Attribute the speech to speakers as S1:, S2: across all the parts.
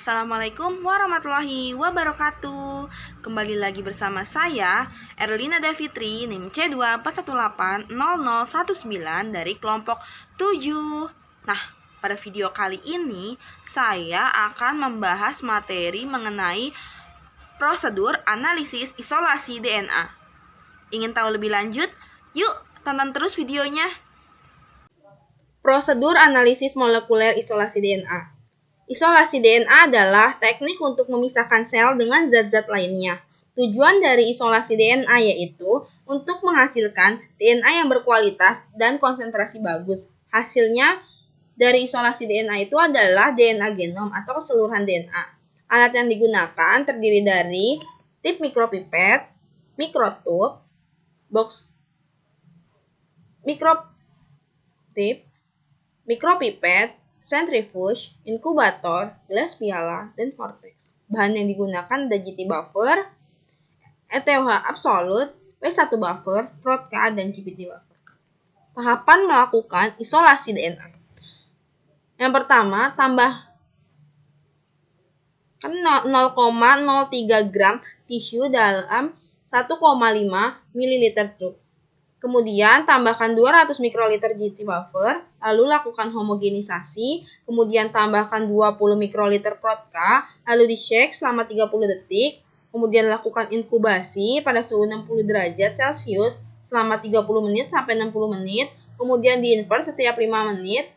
S1: Assalamualaikum warahmatullahi wabarakatuh. Kembali lagi bersama saya Erlina Davitri, NIM C241800019 dari kelompok 7. Nah, pada video kali ini saya akan membahas materi mengenai prosedur analisis isolasi DNA. Ingin tahu lebih lanjut? Yuk, tonton terus videonya. Prosedur analisis molekuler isolasi DNA. Isolasi DNA adalah teknik untuk memisahkan sel dengan zat-zat lainnya. Tujuan dari isolasi DNA yaitu untuk menghasilkan DNA yang berkualitas dan konsentrasi bagus. Hasilnya dari isolasi DNA itu adalah DNA genom atau keseluruhan DNA. Alat yang digunakan terdiri dari tip mikropipet, mikrotube, box mikrotip, mikropipet, centrifuge, inkubator, gelas piala, dan vortex. Bahan yang digunakan ada GT buffer, ETOH absolut, W1 buffer, Protka, dan GPT buffer. Tahapan melakukan isolasi DNA. Yang pertama, tambahkan 0,03 gram tisu dalam 1,5 ml truk. Kemudian tambahkan 200 mikroliter GT buffer, lalu lakukan homogenisasi, kemudian tambahkan 20 mikroliter Protka, lalu di-shake selama 30 detik, kemudian lakukan inkubasi pada suhu 60 derajat Celcius selama 30 menit sampai 60 menit, kemudian di-invert setiap 5 menit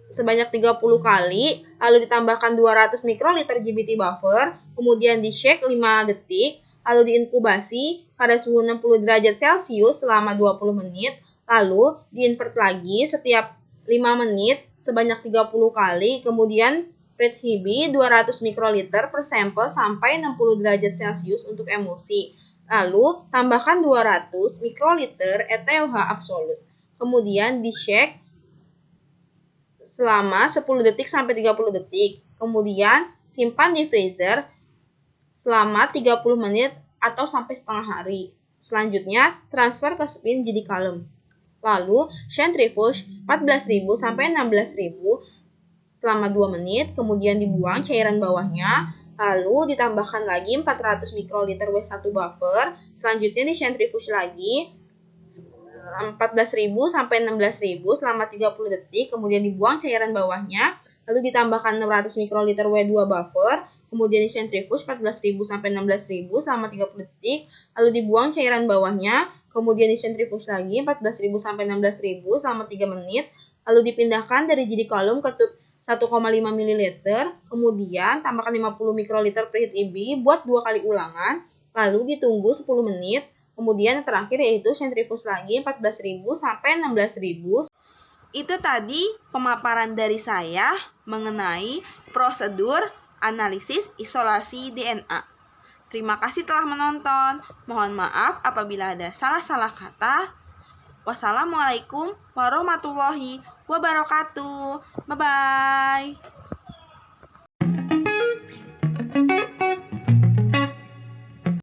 S1: sebanyak 30 kali, lalu ditambahkan 200 mikroliter GBT buffer, kemudian di-shake 5 detik, lalu diinkubasi pada suhu 60 derajat Celcius selama 20 menit, lalu diinvert lagi setiap 5 menit sebanyak 30 kali, kemudian preheat 200 mikroliter per sampel sampai 60 derajat Celcius untuk emulsi. Lalu tambahkan 200 mikroliter ETOH absolut. Kemudian di-shake selama 10 detik sampai 30 detik. Kemudian simpan di freezer selama 30 menit atau sampai setengah hari. Selanjutnya, transfer ke spin jadi kalem. Lalu, centrifuge 14.000 sampai 16.000 selama 2 menit, kemudian dibuang cairan bawahnya, lalu ditambahkan lagi 400 mikroliter W1 buffer, selanjutnya di centrifuge lagi 14.000 sampai 16.000 selama 30 detik, kemudian dibuang cairan bawahnya, lalu ditambahkan 600 mikroliter W2 buffer, kemudian di centrifuge 14.000 sampai 16.000 selama 30 detik, lalu dibuang cairan bawahnya, kemudian di centrifuge lagi 14.000 sampai 16.000 selama 3 menit, lalu dipindahkan dari jadi kolom ke tub 1,5 ml, kemudian tambahkan 50 mikroliter preheat EB buat 2 kali ulangan, lalu ditunggu 10 menit, kemudian yang terakhir yaitu centrifuge lagi 14.000 sampai 16.000. Itu tadi pemaparan dari saya mengenai prosedur analisis isolasi DNA. Terima kasih telah menonton. Mohon maaf apabila ada salah-salah kata. Wassalamualaikum warahmatullahi wabarakatuh. Bye-bye.